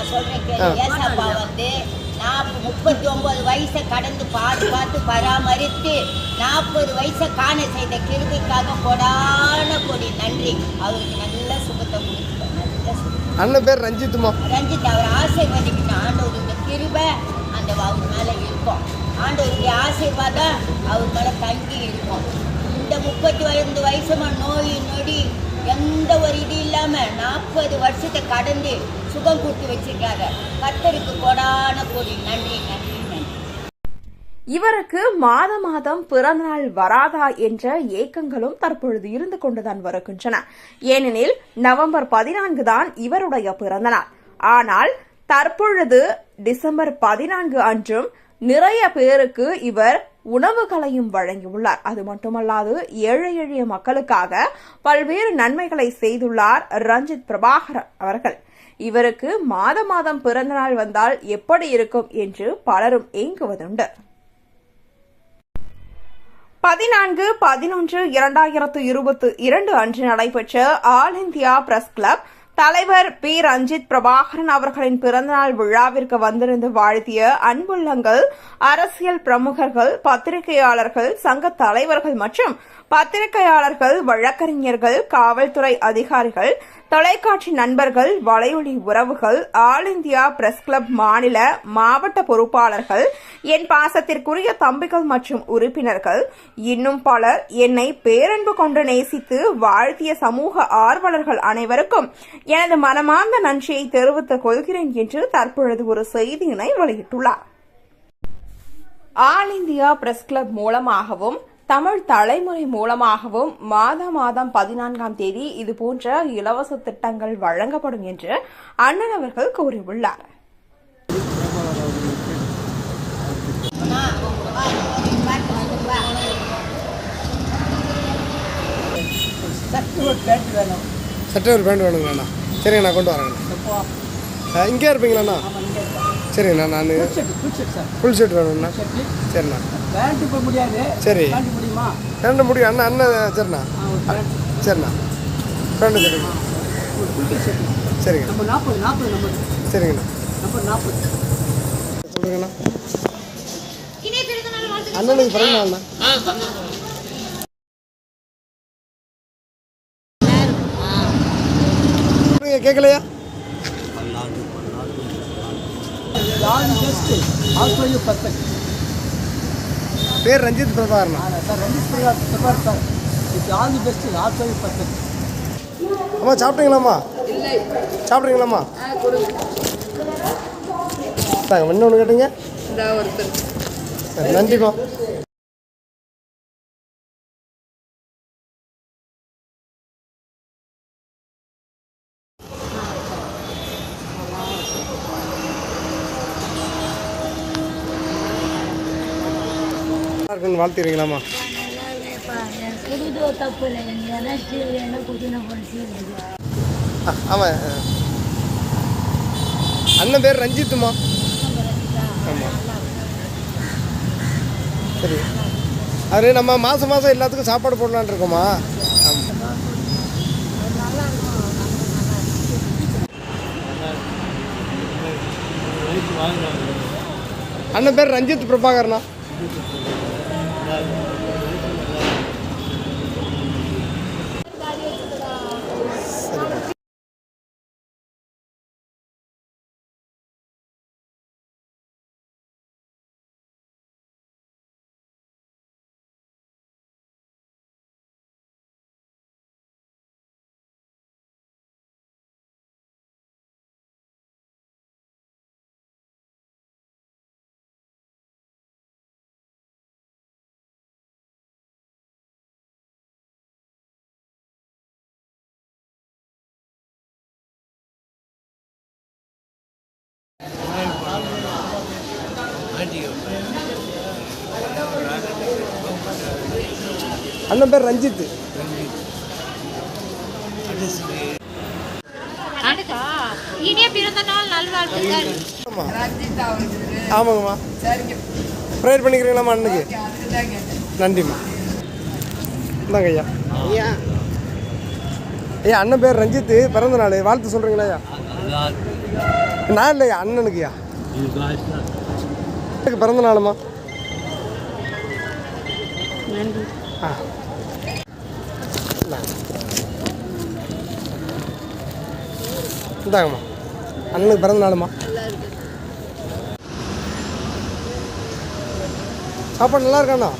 நான் சொல்றேன் கேளு. ஏசப்பா வந்து 39 வயசை கடந்து பார்த்து பராமரித்து 40 வயசை காண செய்த கிருபைக்காக கொடான கொடி நன்றி. அவருக்கு நல்ல சுகத்தை கொடுத்துட்டோம். நல்ல சுகம். அண்ணன் பேர் ரஞ்சித்துமா. ரஞ்சித் அவர் ஆசீர்வதிக்கணும். ஆண்டவர் இந்த கிருபை அந்த அவர் மேலே இருக்கும். ஆண்டவருடைய ஆசீர்வாதம் அவர் மேலே தங்கி இருக்கும். இந்த 35 வயசுமா நோய் நொடி எந்த ஒரு இது இல்லாமல் 40 வருஷத்தை கடந்து சுகம் கொடுத்து வச்சிருக்காரு. கர்த்தருக்கு கொடான கொடி நன்றி நன்றி நன்றி. இவருக்கு மாதம் பிறந்தநாள் வராதா என்ற ஏக்கங்களும் தற்பொழுது இருந்து கொண்டுதான் வருகின்றன. ஏனெனில் நவம்பர் 14 தான் இவருடைய பிறந்தநாள். ஆனால் தற்பொழுது டிசம்பர் 14 அன்றும் நிறைய பேருக்கு இவர் உணவுகளையும் வழங்கியுள்ளார். அது மட்டுமல்லாது ஏழை எளிய மக்களுக்காக பல்வேறு நன்மைகளை செய்துள்ளார் ரஞ்சித் பிரபாகர் அவர்கள். இவருக்கு மாதம் பிறந்தநாள் வந்தால் எப்படி இருக்கும் என்று பலரும் ஏங்குவதுண்டு. 14/11/2022 அன்று நடைபெற்ற ஆல் இந்தியா பிரஸ் கிளப் தலைவர் பி. ரஞ்சித் பிரபாகரன் அவர்களின் பிறந்தநாள் விழாவிற்கு வந்திருந்து வாழ்த்திய அன்புள்ளங்கள், அரசியல் பிரமுகர்கள், பத்திரிகையாளர்கள், சங்க தலைவர்கள் மற்றும் பத்திரிகையாளர்கள், வழக்கறிஞர்கள், காவல்துறை அதிகாரிகள், தொலைக்காட்சி நண்பர்கள், வலையொலி உறவுகள், ஆல் இந்தியா பிரஸ் கிளப் மாநில மாவட்ட பொறுப்பாளர்கள், என் பாசத்திற்குரிய தம்பிகள் மற்றும் உறுப்பினர்கள், இன்னும் பலர் என்னை பேரன்பு கொண்டு நேசித்து வாழ்த்திய சமூக ஆர்வலர்கள் அனைவருக்கும் எனது மனமார்ந்த நன்றியை தெரிவித்துக் கொள்கிறேன் என்று தற்பொழுது ஒரு செய்தியினை வெளியிட்டுள்ளார். ஆல் இந்தியா பிரஸ் கிளப் மூலமாகவும் தமிழ் தலைமுறை மூலமாகவும் மாதம் 14ஆம் தேதி இதுபோன்ற இலவச திட்டங்கள் வழங்கப்படும் என்று அண்ணன் அவர்கள் கூறியுள்ளார். சட்டை ஒரு பேண்ட் வேணுங்கண்ணா. சரிங்க, நான் கொண்டு வரேங்கண்ணா. இங்கே இருப்பீங்களாண்ணா? சரிங்கண்ணா, நான் ஃபுல் ஷர்ட் வேணுங்கண்ணா. சரிண்ணா. சரி, பேண்ட் முடியும் அண்ணா. அண்ணன் சரிண்ணா. சரிண்ணா, பேண்ட் சரிங்க. சரிங்க சரிங்கண்ணா. சொல்லுங்கண்ணா. அண்ணனுக்கு பிறந்த நாள்ண்ணா. கேட்கலையா? பேர் ரஞ்சித் பிரபாகரன். அம்மா சாப்பிட்டீங்களாம்மா? சாப்பிட்றீங்களாம்மா? இன்னொன்று கேட்டீங்க. நன்றிம்மா. வாழ்த்துறீங்களாம்மா? ஆமாம், அண்ணன் பேர் ரஞ்சித்துமா. ஆமாம், சரி. அது நம்ம மாதம் எல்லாத்துக்கும் சாப்பாடு போடலான் இருக்கோமா? அண்ணன் பேர் ரஞ்சித் பிரபாகரனா. அண்ணன் பேர் ரஞ்சித். இனிய பிறந்த நாள் நல்வாழ்த்துக்கள். ஆமாங்கம்மா. ப்ரேயர் பண்ணிக்கிறீங்களாம்மா அண்ணனுக்கு? நன்றிம்மா. இந்தாங்க ஐயா. ஐயா, அண்ணன் பேர் ரஞ்சித், பிறந்த நாள் வாழ்த்து சொல்கிறீங்களா ஐயா? நான் இல்லையா அண்ணனுக்குயா பிறந்த நாளுமா ஆ இந்தாங்கம்மா அண்ணனுக்கு பிறந்த நாளுமா சாப்பாடு நல்லா இருக்காண்ணா